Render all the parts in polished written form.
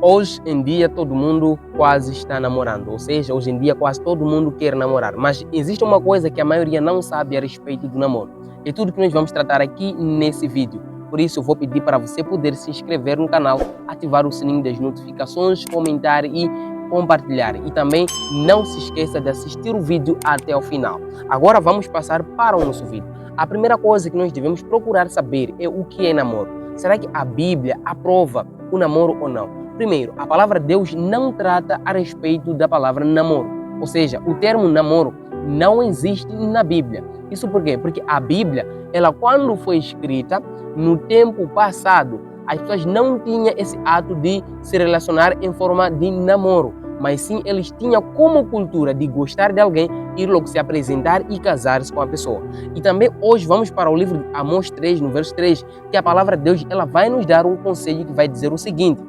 Hoje em dia todo mundo quase está namorando, ou seja, hoje em dia quase todo mundo quer namorar, mas existe uma coisa que a maioria não sabe a respeito do namoro. É tudo que nós vamos tratar aqui nesse vídeo. Por isso eu vou pedir para você poder se inscrever no canal, ativar o sininho das notificações, comentar e compartilhar. E também não se esqueça de assistir o vídeo até o final. Agora vamos passar para o nosso vídeo. A primeira coisa que nós devemos procurar saber é o que é namoro. Será que a Bíblia aprova o namoro ou não? Primeiro, a palavra de Deus não trata a respeito da palavra namoro. Ou seja, o termo namoro não existe na Bíblia. Isso por quê? Porque a Bíblia, ela quando foi escrita, no tempo passado, as pessoas não tinham esse ato de se relacionar em forma de namoro. Mas sim, eles tinham como cultura de gostar de alguém, ir logo se apresentar e casar-se com a pessoa. E também hoje vamos para o livro de Amós 3, no verso 3, que a palavra de Deus ela vai nos dar um conselho que vai dizer o seguinte: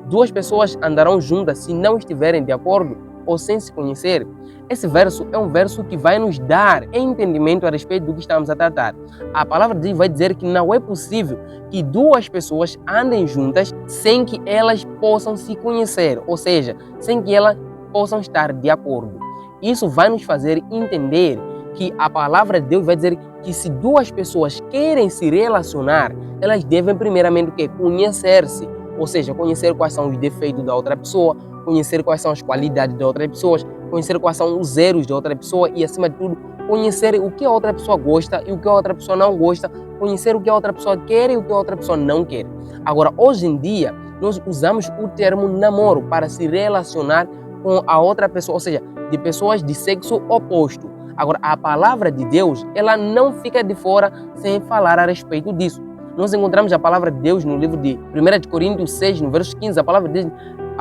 duas pessoas andarão juntas se não estiverem de acordo ou sem se conhecer. Esse verso é um verso que vai nos dar entendimento a respeito do que estamos a tratar. A palavra de Deus vai dizer que não é possível que duas pessoas andem juntas sem que elas possam se conhecer, ou seja, sem que elas possam estar de acordo. Isso vai nos fazer entender que a palavra de Deus vai dizer que se duas pessoas querem se relacionar, elas devem primeiramente o quê? Conhecer-se. Ou seja, conhecer quais são os defeitos da outra pessoa, conhecer quais são as qualidades da outra pessoa, conhecer quais são os erros da outra pessoa e, acima de tudo, conhecer o que a outra pessoa gosta e o que a outra pessoa não gosta, conhecer o que a outra pessoa quer e o que a outra pessoa não quer. Agora, hoje em dia, nós usamos o termo namoro para se relacionar com a outra pessoa, ou seja, de pessoas de sexo oposto. Agora, a palavra de Deus, ela não fica de fora sem falar a respeito disso. Nós encontramos a palavra de Deus no livro de 1 Coríntios 6, no verso 15. A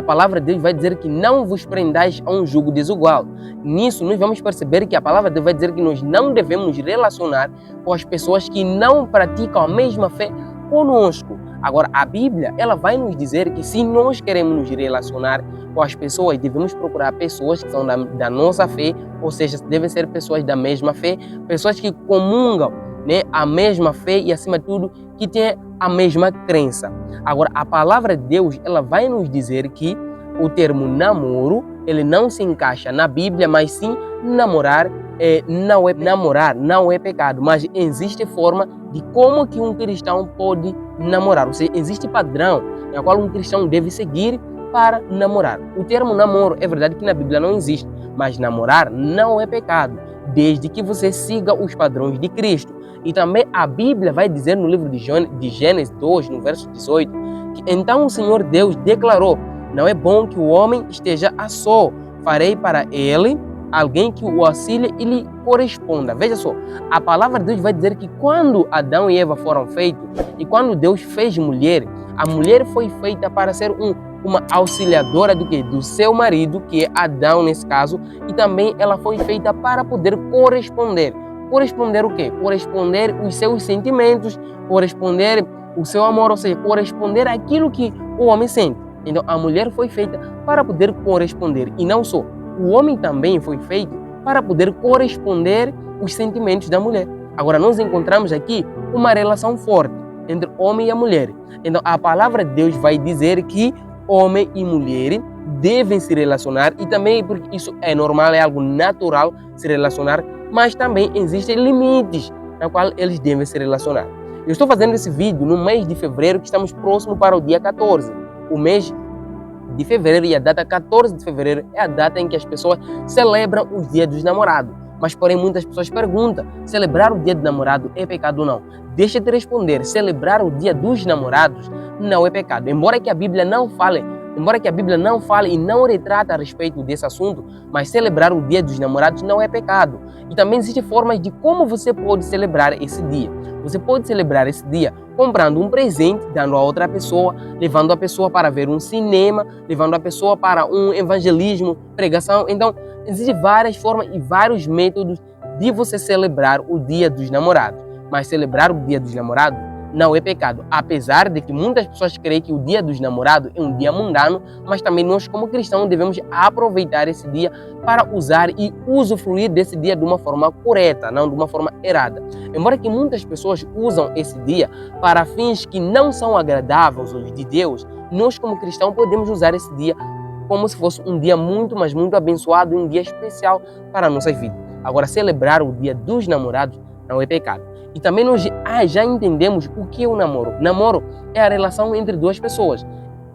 palavra de Deus vai dizer que não vos prendais a um jugo desigual. Nisso, nós vamos perceber que a palavra de Deus vai dizer que nós não devemos nos relacionar com as pessoas que não praticam a mesma fé conosco. Agora, a Bíblia, ela vai nos dizer que se nós queremos nos relacionar com as pessoas, devemos procurar pessoas que são da nossa fé, ou seja, devem ser pessoas da mesma fé, pessoas que comungam, né, a mesma fé e, acima de tudo, que tem a mesma crença. Agora, a palavra de Deus, ela vai nos dizer que o termo namoro, ele não se encaixa na Bíblia, mas sim namorar não é pecado, mas existe forma de como que um cristão pode namorar. Ou seja, existe padrão na qual um cristão deve seguir para namorar. O termo namoro é verdade que na Bíblia não existe, mas namorar não é pecado, desde que você siga os padrões de Cristo. E também a Bíblia vai dizer no livro de Gênesis 2, no verso 18, que então o Senhor Deus declarou: não é bom que o homem esteja a só, farei para ele alguém que o auxilie e lhe corresponda. Veja só, a palavra de Deus vai dizer que quando Adão e Eva foram feitos, e quando Deus fez mulher, a mulher foi feita para ser uma auxiliadora do quê? Do seu marido, que é Adão nesse caso, e também ela foi feita para poder corresponder. Corresponder o quê? Corresponder os seus sentimentos, corresponder o seu amor, ou seja, corresponder àquilo que o homem sente. Então, a mulher foi feita para poder corresponder. E não só, o homem também foi feito para poder corresponder os sentimentos da mulher. Agora, nós encontramos aqui uma relação forte entre homem e a mulher. Então, a palavra de Deus vai dizer que homem e mulher devem se relacionar, e também porque isso é normal, é algo natural se relacionar, mas também existem limites na qual eles devem se relacionar. Eu estou fazendo esse vídeo no mês de fevereiro, que estamos próximo para o dia 14. O mês de fevereiro e a data 14 de fevereiro é a data em que as pessoas celebram os dias dos namorados. Mas, porém, muitas pessoas perguntam: celebrar o dia do namorado é pecado ou não? Deixa eu te responder: celebrar o dia dos namorados não é pecado. Embora que a Bíblia não fale e não retrata a respeito desse assunto, mas celebrar o dia dos namorados não é pecado. E também existem formas de como você pode celebrar esse dia. Você pode celebrar esse dia comprando um presente, dando a outra pessoa, levando a pessoa para ver um cinema, levando a pessoa para um evangelismo, pregação. Então, existem várias formas e vários métodos de você celebrar o dia dos namorados. Mas celebrar o dia dos namorados não é pecado. Apesar de que muitas pessoas creem que o Dia dos Namorados é um dia mundano, mas também nós, como cristãos, devemos aproveitar esse dia para usar e usufruir desse dia de uma forma correta, não de uma forma errada. Embora que muitas pessoas usam esse dia para fins que não são agradáveis aos de Deus, nós, como cristãos, podemos usar esse dia como se fosse um dia muito, mas muito abençoado, um dia especial para a nossa vida. Agora, celebrar o Dia dos Namorados não é pecado. E também nós já entendemos o que é o namoro. Namoro é a relação entre duas pessoas,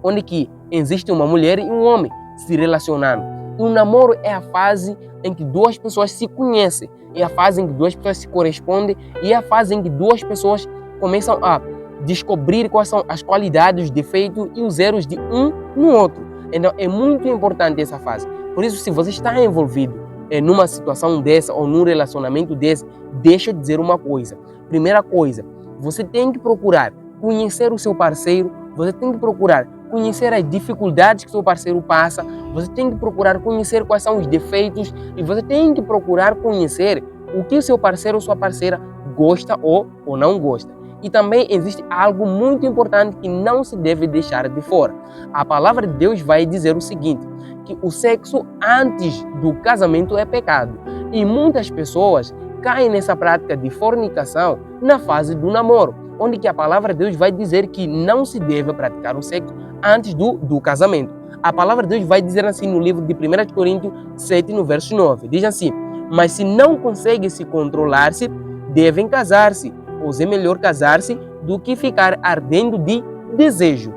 onde que existe uma mulher e um homem se relacionando. E o namoro é a fase em que duas pessoas se conhecem, é a fase em que duas pessoas se correspondem e é a fase em que duas pessoas começam a descobrir quais são as qualidades, os defeitos e os erros de um no outro. Então é muito importante essa fase. Por isso, se você está envolvido numa situação dessa ou num relacionamento desse, deixa eu dizer uma coisa. Primeira coisa, você tem que procurar conhecer o seu parceiro, você tem que procurar conhecer as dificuldades que o seu parceiro passa, você tem que procurar conhecer quais são os defeitos e você tem que procurar conhecer o que o seu parceiro ou sua parceira gosta ou não gosta. E também existe algo muito importante que não se deve deixar de fora. A palavra de Deus vai dizer o seguinte, que o sexo antes do casamento é pecado. E muitas pessoas caem nessa prática de fornicação na fase do namoro, onde que a palavra de Deus vai dizer que não se deve praticar o sexo antes do casamento. A palavra de Deus vai dizer assim no livro de 1 Coríntios 7, no verso 9. Diz assim, mas se não conseguem se controlar-se, devem casar-se, pois é melhor casar-se do que ficar ardendo de desejo.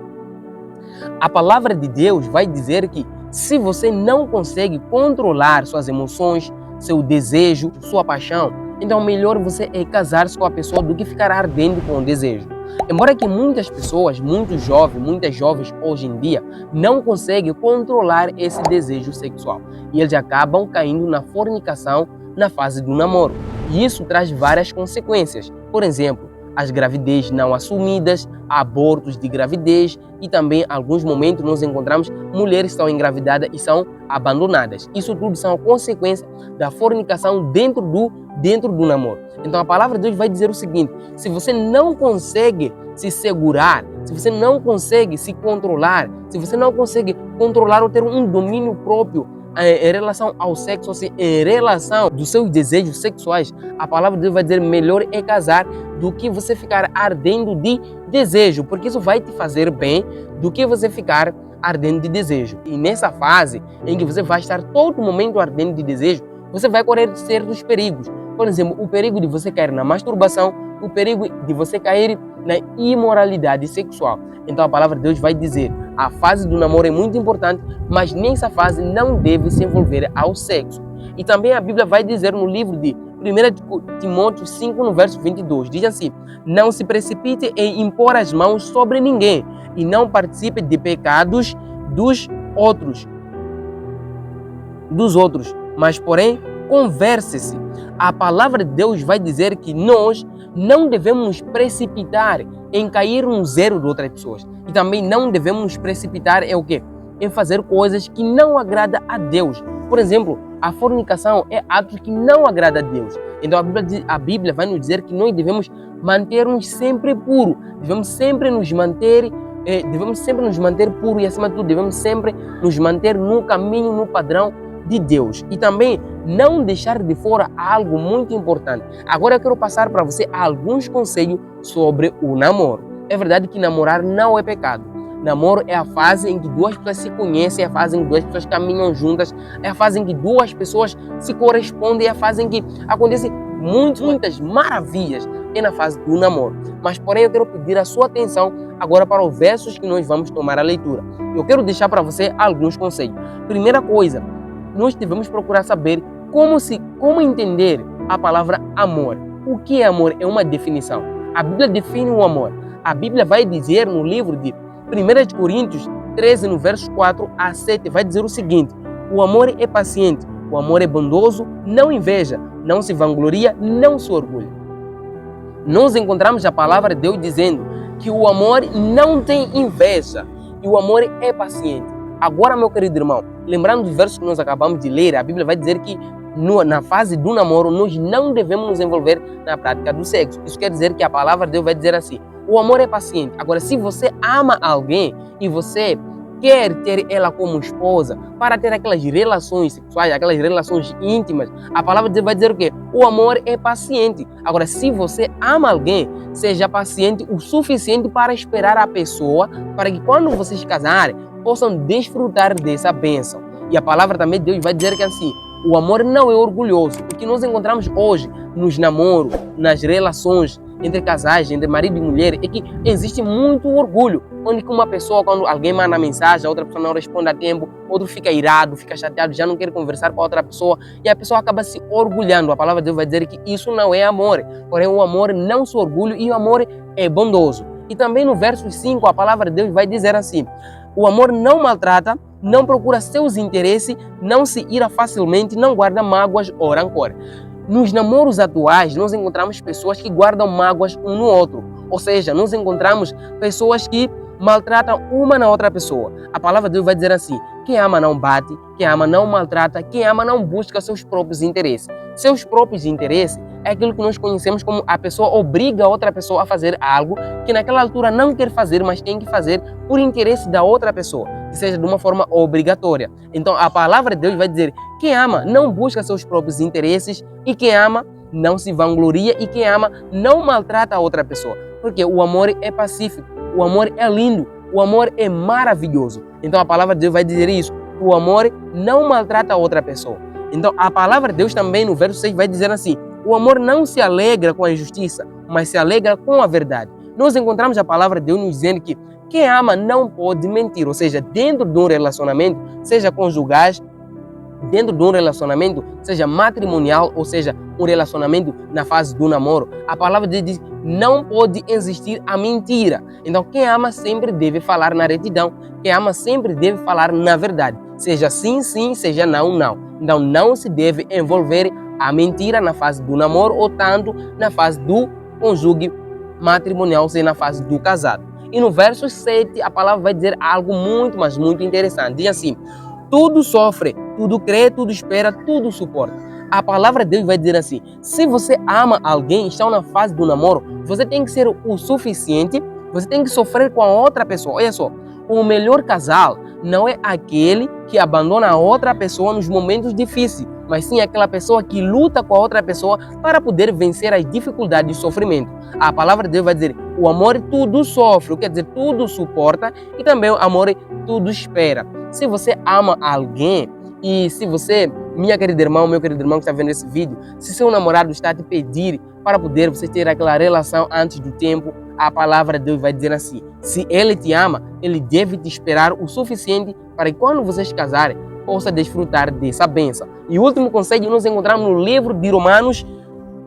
A palavra de Deus vai dizer que se você não consegue controlar suas emoções, seu desejo, sua paixão, então melhor você é casar-se com a pessoa do que ficar ardendo com o desejo. Embora que muitas pessoas, muitas jovens hoje em dia, não conseguem controlar esse desejo sexual e eles acabam caindo na fornicação na fase do namoro. E isso traz várias consequências. Por exemplo, as gravidez não assumidas, abortos de gravidez e também, em alguns momentos, nós encontramos mulheres que estão engravidadas e são abandonadas. Isso tudo são consequências da fornicação dentro do namoro. Então, a palavra de Deus vai dizer o seguinte, se você não consegue se segurar, se você não consegue se controlar, se você não consegue controlar ou ter um domínio próprio em relação ao sexo, ou seja, em relação dos seus desejos sexuais, a palavra de Deus vai dizer melhor é casar do que você ficar ardendo de desejo, porque isso vai te fazer bem do que você ficar ardendo de desejo. E nessa fase em que você vai estar todo momento ardendo de desejo, você vai correr certos perigos. Por exemplo, o perigo de você cair na masturbação, o perigo de você cair na imoralidade sexual. Então a palavra de Deus vai dizer, a fase do namoro é muito importante, mas nessa fase não deve se envolver ao sexo. E também a Bíblia vai dizer no livro de 1 Timóteo 5, no verso 22, diz assim, não se precipite em impor as mãos sobre ninguém e não participe de pecados dos outros, mas porém converse-se. A palavra de Deus vai dizer que nós não devemos nos precipitar em cair no zero de outras pessoas. E também não devemos nos precipitar em o quê? Em fazer coisas que não agradam a Deus. Por exemplo, a fornicação é ato que não agrada a Deus. Então a Bíblia vai nos dizer que nós devemos manter-nos sempre puros. Devemos sempre nos manter puros e, acima de tudo, devemos sempre nos manter no caminho, no padrão de Deus. E também não deixar de fora algo muito importante. Agora eu quero passar para você alguns conselhos sobre o namoro. É verdade que namorar não é pecado. Namoro é a fase em que duas pessoas se conhecem, é a fase em que duas pessoas caminham juntas, é a fase em que duas pessoas se correspondem, é a fase em que acontecem muitas maravilhas. É na fase do namoro. Mas porém eu quero pedir a sua atenção agora para os versos que nós vamos tomar a leitura. Eu quero deixar para você alguns conselhos. Primeira coisa, nós devemos procurar saber como entender a palavra amor. O que é amor? É uma definição. A Bíblia define o amor. A Bíblia vai dizer no livro de 1 Coríntios 13, no verso 4 a 7, vai dizer o seguinte, o amor é paciente, o amor é bondoso, não inveja, não se vangloria, não se orgulha. Nós encontramos a palavra de Deus dizendo que o amor não tem inveja e o amor é paciente. Agora, meu querido irmão, lembrando dos versos que nós acabamos de ler, a Bíblia vai dizer que na fase do namoro nós não devemos nos envolver na prática do sexo. Isso quer dizer que a palavra de Deus vai dizer assim, o amor é paciente. Agora, se você ama alguém e você quer ter ela como esposa, para ter aquelas relações sexuais, aquelas relações íntimas, a palavra de Deus vai dizer o quê? O amor é paciente. Agora, se você ama alguém, seja paciente o suficiente para esperar a pessoa, para que quando vocês casarem, possam desfrutar dessa bênção. E a palavra também de Deus vai dizer que assim, o amor não é orgulhoso. O que nós encontramos hoje nos namoros, nas relações entre casais, entre marido e mulher, é que existe muito orgulho. Onde uma pessoa, quando alguém manda mensagem, a outra pessoa não responde a tempo, outro fica irado, fica chateado, já não quer conversar com a outra pessoa e a pessoa acaba se orgulhando. A palavra de Deus vai dizer que isso não é amor. Porém, o amor não se orgulha e o amor é bondoso. E também no verso 5, a palavra de Deus vai dizer assim: o amor não maltrata, não procura seus interesses, não se ira facilmente, não guarda mágoas ou rancor. Nos namoros atuais, nós encontramos pessoas que guardam mágoas um no outro. Ou seja, nós encontramos pessoas que maltratam uma na outra pessoa. A palavra de Deus vai dizer assim: quem ama não bate, quem ama não maltrata, quem ama não busca seus próprios interesses. Seus próprios interesses é aquilo que nós conhecemos como a pessoa obriga a outra pessoa a fazer algo que naquela altura não quer fazer, mas tem que fazer por interesse da outra pessoa, que seja de uma forma obrigatória. Então a palavra de Deus vai dizer: quem ama não busca seus próprios interesses e quem ama não se vangloria e quem ama não maltrata a outra pessoa. Porque o amor é pacífico, o amor é lindo, o amor é maravilhoso. Então a palavra de Deus vai dizer isso: o amor não maltrata a outra pessoa. Então a palavra de Deus também no verso 6 vai dizer assim: o amor não se alegra com a injustiça, mas se alegra com a verdade. Nós encontramos a palavra de Deus nos dizendo que quem ama não pode mentir. Ou seja, dentro de um relacionamento, seja conjugais, dentro de um relacionamento, seja matrimonial, ou seja, um relacionamento na fase do namoro, a palavra de Deus diz: não pode existir a mentira. Então, quem ama sempre deve falar na retidão, quem ama sempre deve falar na verdade. Seja sim, sim, seja não, não. Então, não se deve envolver a mentira na fase do namoro ou tanto na fase do conjugue matrimonial, ou seja, na fase do casado. E no verso 7, a palavra vai dizer algo muito, mas muito interessante. Diz assim: tudo sofre, tudo crê, tudo espera, tudo suporta. A palavra de Deus vai dizer assim: se você ama alguém, está na fase do namoro, você tem que ser o suficiente, você tem que sofrer com a outra pessoa. Olha só, o melhor casal não é aquele que abandona a outra pessoa nos momentos difíceis, mas sim aquela pessoa que luta com a outra pessoa para poder vencer as dificuldades e sofrimento. A palavra de Deus vai dizer: o amor tudo sofre, quer dizer, tudo suporta, e também o amor tudo espera. Se você ama alguém e se você, minha querida irmã, meu querido irmão que está vendo esse vídeo, se seu namorado está a te pedir para poder você ter aquela relação antes do tempo, a palavra de Deus vai dizer assim: se ele te ama, ele deve te esperar o suficiente para que quando vocês casarem, possa desfrutar dessa bênção. E o último conselho nós encontramos no livro de Romanos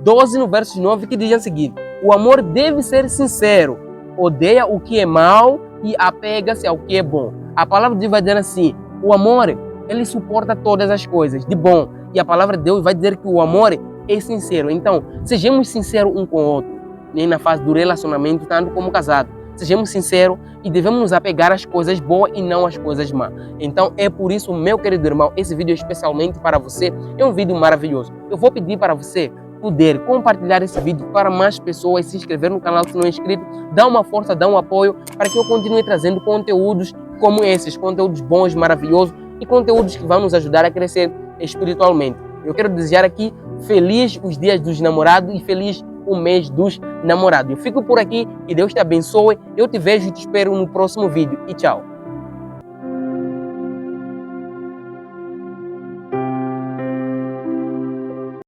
12, no verso 9, que diz o seguinte: o amor deve ser sincero, odeia o que é mal e apega-se ao que é bom. A palavra de Deus vai dizer assim: o amor, ele suporta todas as coisas de bom. E a palavra de Deus vai dizer que o amor é sincero. Então, sejamos sinceros um com o outro, nem na fase do relacionamento, tanto como casado. Sejamos sinceros e devemos nos apegar às coisas boas e não às coisas más. Então, é por isso, meu querido irmão, esse vídeo é especialmente para você. É um vídeo maravilhoso. Eu vou pedir para você poder compartilhar esse vídeo para mais pessoas, se inscrever no canal se não é inscrito, dá uma força, dá um apoio para que eu continue trazendo conteúdos como esses, conteúdos bons, maravilhosos e conteúdos que vão nos ajudar a crescer espiritualmente. Eu quero desejar aqui feliz os dias dos namorados e feliz o mês dos namorados. Eu fico por aqui, que Deus te abençoe, eu te vejo e te espero no próximo vídeo e tchau.